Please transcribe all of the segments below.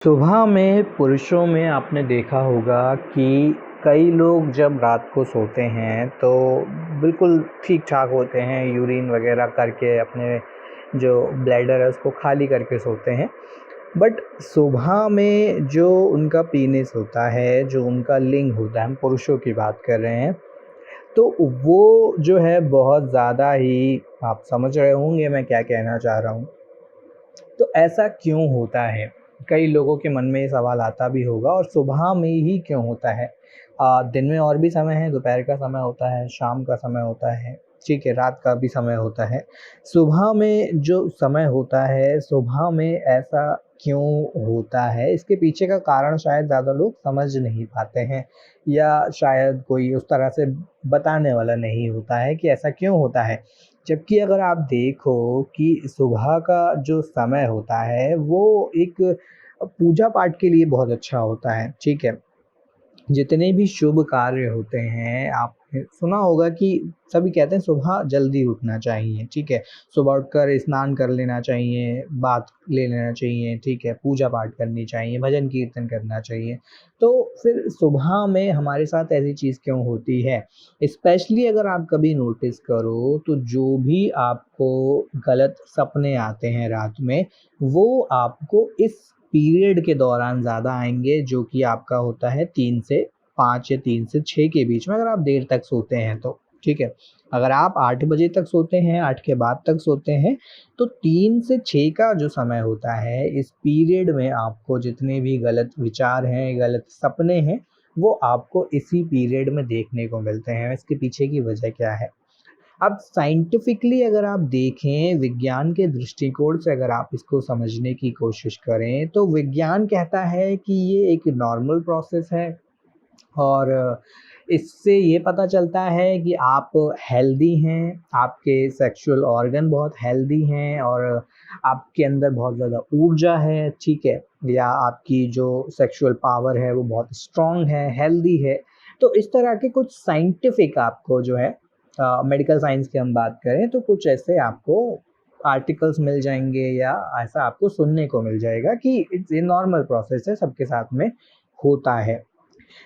सुबह में पुरुषों में आपने देखा होगा कि कई लोग जब रात को सोते हैं तो बिल्कुल ठीक-ठाक होते हैं, यूरिन वगैरह करके अपने जो ब्लैडर है उसको खाली करके सोते हैं। बट सुबह में जो उनका पीनिस होता है, जो उनका लिंग होता है, हम पुरुषों की बात कर रहे हैं, तो वो जो है बहुत ज़्यादा ही आप समझ रहे होंगे मैं क्या कहना चाह रहा हूँ। तो ऐसा क्यों होता है? कई लोगों के मन में ये सवाल आता भी होगा और सुबह में ही क्यों होता है? दिन में और भी समय है, दोपहर का समय होता है, शाम का समय होता है, ठीक है, रात का भी समय होता है। सुबह में जो समय होता है, सुबह में ऐसा क्यों होता है? इसके पीछे का कारण शायद ज़्यादा लोग समझ नहीं पाते हैं या शायद कोई उस तरह से बताने वाला नहीं होता है कि ऐसा क्यों होता है। जबकि अगर आप देखो कि सुबह का जो समय होता है वो एक पूजा पाठ के लिए बहुत अच्छा होता है, ठीक है? जितने भी शुभ कार्य होते हैं, आपने सुना होगा कि सभी कहते हैं सुबह जल्दी उठना चाहिए, ठीक है? सुबह उठकर स्नान कर लेना चाहिए, बाथ ले लेना चाहिए, ठीक है? पूजा-पाठ करनी चाहिए, भजन-कीर्तन करना चाहिए। तो फिर सुबह में हमारे साथ ऐसी चीज़ क्यों होती है? स्पेशली अगर आप कभी नोटिस करो तो जो भी आपको गलत सपने आते हैं रात में, वो आपको इस पीरियड के दौरान ज़्यादा आएँगे जो कि आपका होता है 3 से 5 या 3 से 6 के बीच में अगर आप देर तक सोते हैं तो, ठीक है। अगर आप 8 बजे तक सोते हैं, 8 के बाद तक सोते हैं, तो 3 से 6 का जो समय होता है, इस पीरियड में आपको जितने भी गलत विचार हैं, गलत सपने हैं, वो आपको इसी पीरियड में देखने को मिलते हैं। इसके पीछे की वजह क्या है? अब साइंटिफिकली अगर आप देखें, विज्ञान के दृष्टिकोण से अगर आप इसको समझने की कोशिश करें, तो विज्ञान कहता है कि ये एक नॉर्मल प्रोसेस है और इससे ये पता चलता है कि आप हेल्दी हैं, आपके सेक्सुअल ऑर्गन बहुत हेल्दी हैं और आपके अंदर बहुत ज़्यादा ऊर्जा है, ठीक है? या आपकी जो सेक्सुअल पावर है वो बहुत स्ट्रॉन्ग है, हेल्दी है। तो इस तरह के कुछ साइंटिफिक आपको जो है मेडिकल साइंस की हम बात करें तो कुछ ऐसे आपको आर्टिकल्स मिल जाएँगे या ऐसा आपको सुनने को मिल जाएगा कि इट्स ए नॉर्मल प्रोसेस है, सबके साथ में होता है।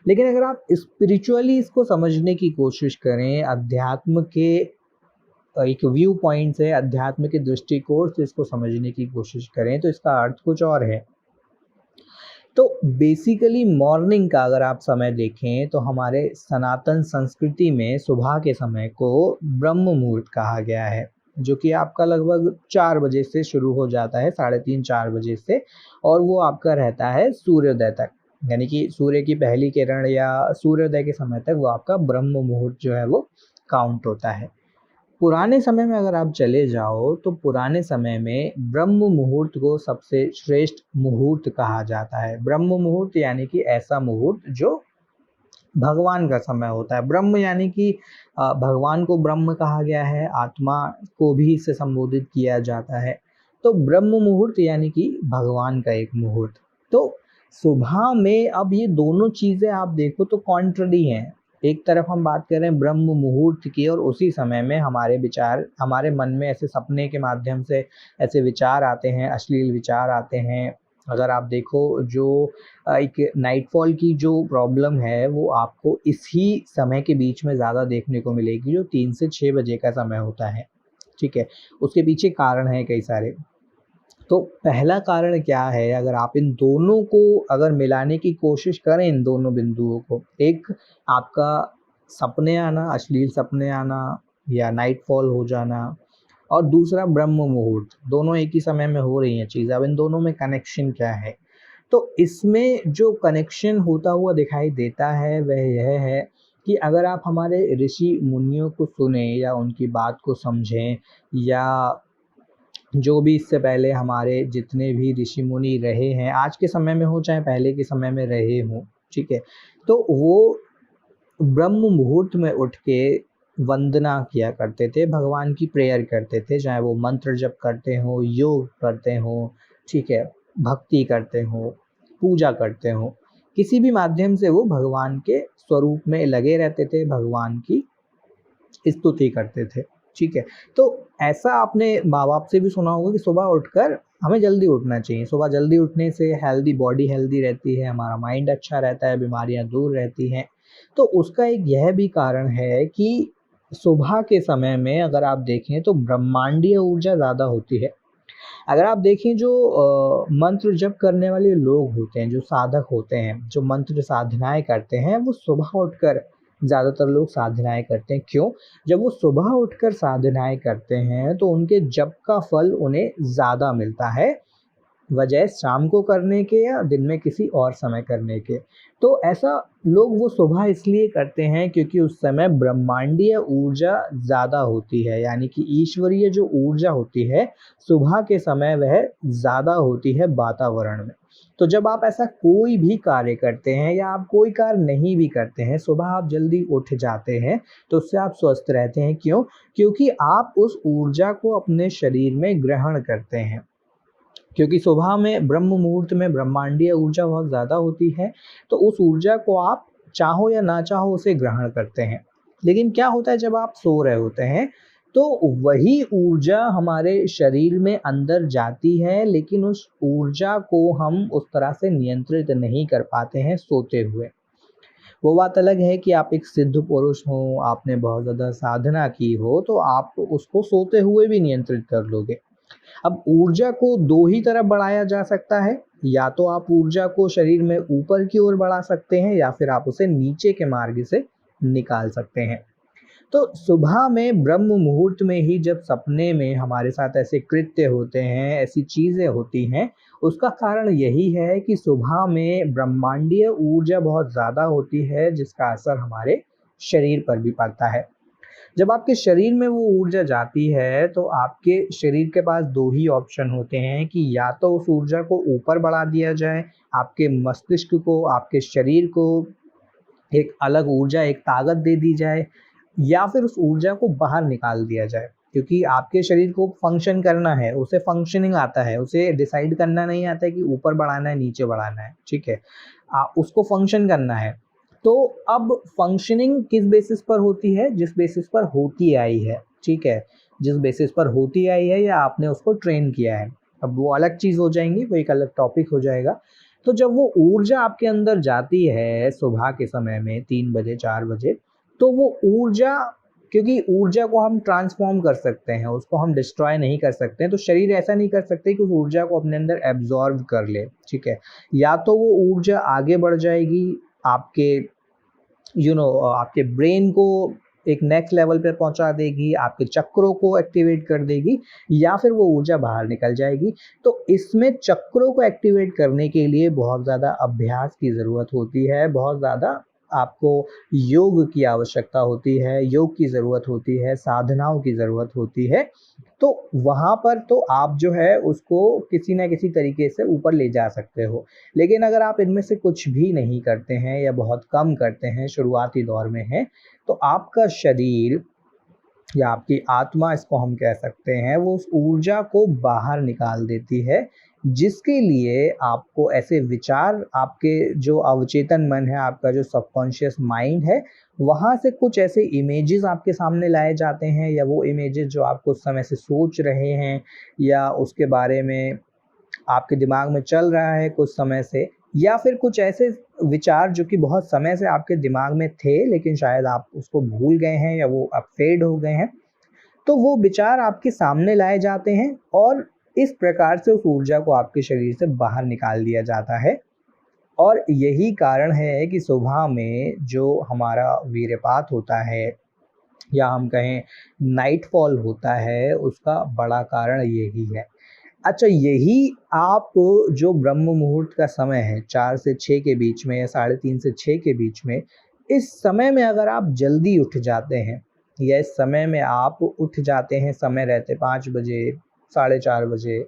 लेकिन अगर आप स्पिरिचुअली इसको समझने की कोशिश करें, अध्यात्म के एक व्यू पॉइंट से, अध्यात्म के दृष्टिकोण से इसको समझने की कोशिश करें, तो इसका अर्थ कुछ और है। तो बेसिकली मॉर्निंग का अगर आप समय देखें, तो हमारे सनातन संस्कृति में सुबह के समय को ब्रह्म मुहूर्त कहा गया है, जो कि आपका लगभग 4 बजे से शुरू हो जाता है, साढ़े 3-4 बजे से और वो आपका रहता है सूर्योदय तक। यानी कि सूर्य की पहली किरण या सूर्योदय के समय तक वो आपका ब्रह्म मुहूर्त जो है वो काउंट होता है। पुराने समय में अगर आप चले जाओ तो पुराने समय में ब्रह्म मुहूर्त को सबसे श्रेष्ठ मुहूर्त कहा जाता है। ब्रह्म मुहूर्त यानी कि ऐसा मुहूर्त जो भगवान का समय होता है। ब्रह्म यानी कि भगवान को ब्रह्म कहा गया है, आत्मा को भी इससे संबोधित किया जाता है। तो ब्रह्म मुहूर्त यानी कि भगवान का एक मुहूर्त। तो सुबह में अब ये दोनों चीज़ें आप देखो तो कॉन्ट्रडी हैं। एक तरफ हम बात कर रहे हैं ब्रह्म मुहूर्त की और उसी समय में हमारे विचार हमारे मन में ऐसे सपने के माध्यम से ऐसे विचार आते हैं, अश्लील विचार आते हैं। अगर आप देखो जो एक नाइटफॉल की जो प्रॉब्लम है वो आपको इसी समय के बीच में ज़्यादा देखने को मिलेगी जो 3 से 6 बजे का समय होता है, ठीक है? उसके पीछे कारण हैं कई सारे। तो पहला कारण क्या है अगर आप इन दोनों को अगर मिलाने की कोशिश करें इन दोनों बिंदुओं को, एक आपका सपने आना, अश्लील सपने आना या नाइटफॉल हो जाना और दूसरा ब्रह्म मुहूर्त, दोनों एक ही समय में हो रही हैं चीज़ें। अब इन दोनों में कनेक्शन क्या है? तो इसमें जो कनेक्शन होता हुआ दिखाई देता है वह यह है कि अगर आप हमारे ऋषि मुनियों को सुने या उनकी बात को समझें या जो भी इससे पहले हमारे जितने भी ऋषि मुनि रहे हैं, आज के समय में हो चाहे पहले के समय में रहे हों, ठीक है? तो वो ब्रह्म मुहूर्त में उठ के वंदना किया करते थे, भगवान की प्रेयर करते थे, चाहे वो मंत्र जप करते हों, योग करते हों, ठीक है? भक्ति करते हों, पूजा करते हों, किसी भी माध्यम से वो भगवान के स्वरूप में लगे रहते थे, भगवान की स्तुति करते थे, ठीक है? तो ऐसा आपने माँ-बाप से भी सुना होगा कि सुबह उठकर हमें जल्दी उठना चाहिए। सुबह जल्दी उठने से हेल्दी बॉडी हेल्दी रहती है, हमारा माइंड अच्छा रहता है, बीमारियाँ दूर रहती हैं। तो उसका एक यह भी कारण है कि सुबह के समय में अगर आप देखें तो ब्रह्मांडीय ऊर्जा ज़्यादा होती है। अगर आप देखें जो मंत्र जप करने वाले लोग होते हैं, जो साधक होते हैं, जो मंत्र साधनाएँ करते हैं, वो सुबह उठकर ज़्यादातर लोग साधनाएँ करते हैं। क्यों? जब वो सुबह उठकर साधनाएँ करते हैं तो उनके जप का फल उन्हें ज़्यादा मिलता है, बजाय शाम को करने के या दिन में किसी और समय करने के। तो ऐसा लोग वो सुबह इसलिए करते हैं क्योंकि उस समय ब्रह्मांडीय ऊर्जा ज़्यादा होती है, यानी कि ईश्वरीय जो ऊर्जा होती है, सुबह के समय वह ज़्यादा होती है वातावरण में। तो जब आप ऐसा कोई भी कार्य करते हैं या आप कोई कार्य नहीं भी करते हैं, सुबह आप जल्दी उठ जाते हैं, तो उससे आप स्वस्थ रहते हैं। क्यों? क्योंकि आप उस ऊर्जा को अपने शरीर में ग्रहण करते हैं। क्योंकि सुबह में ब्रह्म मुहूर्त में ब्रह्मांडीय ऊर्जा बहुत ज़्यादा होती है, तो उस ऊर्जा को आप चाहो या ना चाहो उसे ग्रहण करते हैं। लेकिन क्या होता है जब आप सो रहे होते हैं, तो वही ऊर्जा हमारे शरीर में अंदर जाती है, लेकिन उस ऊर्जा को हम उस तरह से नियंत्रित नहीं कर पाते हैं सोते हुए। वो बात अलग है कि आप एक सिद्ध पुरुष हो, आपने बहुत ज़्यादा साधना की हो, तो आप उसको सोते हुए भी नियंत्रित कर लोगे। अब ऊर्जा को 2 ही तरफ बढ़ाया जा सकता है, या तो आप ऊर्जा को शरीर में ऊपर की ओर बढ़ा सकते हैं या फिर आप उसे नीचे के मार्ग से निकाल सकते हैं। तो सुबह में ब्रह्म मुहूर्त में ही जब सपने में हमारे साथ ऐसे कृत्य होते हैं, ऐसी चीज़ें होती हैं, उसका कारण यही है कि सुबह में ब्रह्मांडीय ऊर्जा बहुत ज़्यादा होती है जिसका असर हमारे शरीर पर भी पड़ता है। जब आपके शरीर में वो ऊर्जा जाती है तो आपके शरीर के पास 2 ही ऑप्शन होते हैं कि या तो उस ऊर्जा को ऊपर बढ़ा दिया जाए, आपके मस्तिष्क को, आपके शरीर को एक अलग ऊर्जा, एक ताकत दे दी जाए, या फिर उस ऊर्जा को बाहर निकाल दिया जाए। क्योंकि आपके शरीर को फंक्शन करना है, उसे फंक्शनिंग आता है, उसे डिसाइड करना नहीं आता है कि ऊपर बढ़ाना है, नीचे बढ़ाना है, ठीक है? उसको फंक्शन करना है। तो अब फंक्शनिंग किस बेसिस पर होती है? जिस बेसिस पर होती आई है, ठीक है? जिस बेसिस पर होती आई है या आपने उसको ट्रेन किया है। अब वो अलग चीज़ हो जाएँगी, वो एक अलग टॉपिक हो जाएगा। तो जब वो ऊर्जा आपके अंदर जाती है सुबह के समय में 3 बजे, 4 बजे, तो वो ऊर्जा, क्योंकि ऊर्जा को हम ट्रांसफ़ॉर्म कर सकते हैं, उसको हम डिस्ट्रॉय नहीं कर सकते हैं, तो शरीर ऐसा नहीं कर सकते कि उस ऊर्जा को अपने अंदर एब्ज़ॉर्ब कर ले, ठीक है? या तो वो ऊर्जा आगे बढ़ जाएगी, आपके आपके ब्रेन को एक नेक्स्ट लेवल पे पहुंचा देगी, आपके चक्रों को एक्टिवेट कर देगी, या फिर वो ऊर्जा बाहर निकल जाएगी। तो इसमें चक्रों को एक्टिवेट करने के लिए बहुत ज़्यादा अभ्यास की ज़रूरत होती है, बहुत ज़्यादा आपको योग की आवश्यकता होती है, योग की ज़रूरत होती है, साधनाओं की ज़रूरत होती है। तो वहाँ पर तो आप जो है उसको किसी न किसी तरीके से ऊपर ले जा सकते हो। लेकिन अगर आप इनमें से कुछ भी नहीं करते हैं या बहुत कम करते हैं, शुरुआती दौर में हैं, तो आपका शरीर या आपकी आत्मा, इसको हम कह सकते हैं, वो उस ऊर्जा को बाहर निकाल देती है, जिसके लिए आपको ऐसे विचार, आपके जो अवचेतन मन है, आपका जो सबकॉन्शियस माइंड है, वहाँ से कुछ ऐसे इमेजेस आपके सामने लाए जाते हैं, या वो इमेजेस जो आप कुछ समय से सोच रहे हैं या उसके बारे में आपके दिमाग में चल रहा है कुछ समय से, या फिर कुछ ऐसे विचार जो कि बहुत समय से आपके दिमाग में थे लेकिन शायद आप उसको भूल गए हैं या वो अब फेड हो गए हैं, तो वो विचार आपके सामने लाए जाते हैं और इस प्रकार से उस ऊर्जा को आपके शरीर से बाहर निकाल दिया जाता है। और यही कारण है कि सुबह में जो हमारा वीर्यपात होता है, या हम कहें नाइटफॉल होता है, उसका बड़ा कारण यही है। अच्छा, यही आप जो ब्रह्म मुहूर्त का समय है 4 से 6 के बीच में या साढ़े 3 से 6 के बीच में, इस समय में अगर आप जल्दी उठ जाते हैं या इस समय में आप उठ जाते हैं समय रहते 5 बजे, साढ़े 4 बजे,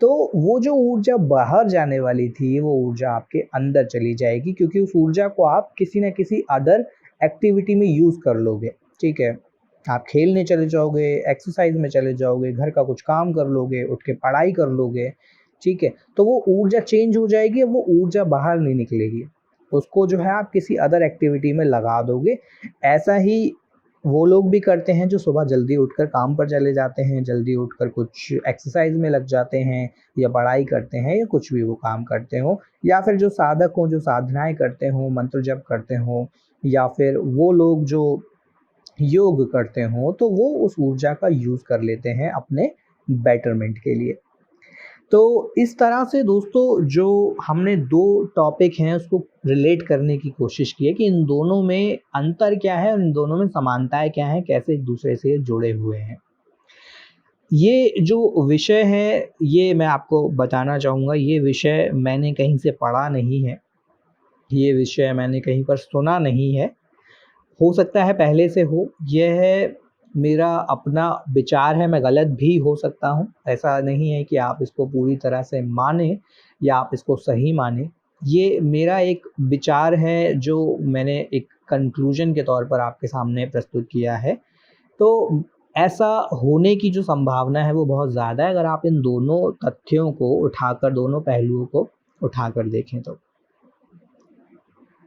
तो वो जो ऊर्जा बाहर जाने वाली थी, वो ऊर्जा आपके अंदर चली जाएगी, क्योंकि उस ऊर्जा को आप किसी न किसी अदर एक्टिविटी में यूज़ कर लोगे, ठीक है? आप खेलने चले जाओगे, एक्सरसाइज़ में चले जाओगे, घर का कुछ काम कर लोगे, उठ के पढ़ाई कर लोगे, ठीक है? तो वो ऊर्जा चेंज हो जाएगी, अब वो ऊर्जा बाहर नहीं निकलेगी। उसको जो है आप किसी अदर एक्टिविटी में लगा दोगे। ऐसा ही वो लोग भी करते हैं जो सुबह जल्दी उठकर काम पर चले जाते हैं, जल्दी उठकर कुछ एक्सरसाइज़ में लग जाते हैं या पढ़ाई करते हैं या कुछ भी वो काम करते हों, या फिर जो साधक हों, जो साधनाएँ करते हों, मंत्र जप करते हों, या फिर वो लोग जो योग करते हों, तो वो उस ऊर्जा का यूज़ कर लेते हैं अपने बेटरमेंट के लिए। तो इस तरह से दोस्तों जो हमने 2 टॉपिक हैं उसको रिलेट करने की कोशिश की है कि इन दोनों में अंतर क्या है और इन दोनों में समानताएँ क्या हैं, कैसे एक-दूसरे से जुड़े हुए हैं। ये जो विषय है, ये मैं आपको बताना चाहूँगा, ये विषय मैंने कहीं से पढ़ा नहीं है, ये विषय मैंने कहीं पर सुना नहीं है। हो सकता है पहले से हो, यह मेरा अपना विचार है, मैं गलत भी हो सकता हूँ। ऐसा नहीं है कि आप इसको पूरी तरह से मानें या आप इसको सही मानें। ये मेरा एक विचार है जो मैंने एक कन्क्लूज़न के तौर पर आपके सामने प्रस्तुत किया है। तो ऐसा होने की जो संभावना है वो बहुत ज़्यादा है अगर आप इन दोनों तथ्यों को उठाकर, दोनों पहलुओं को उठाकर देखें तो।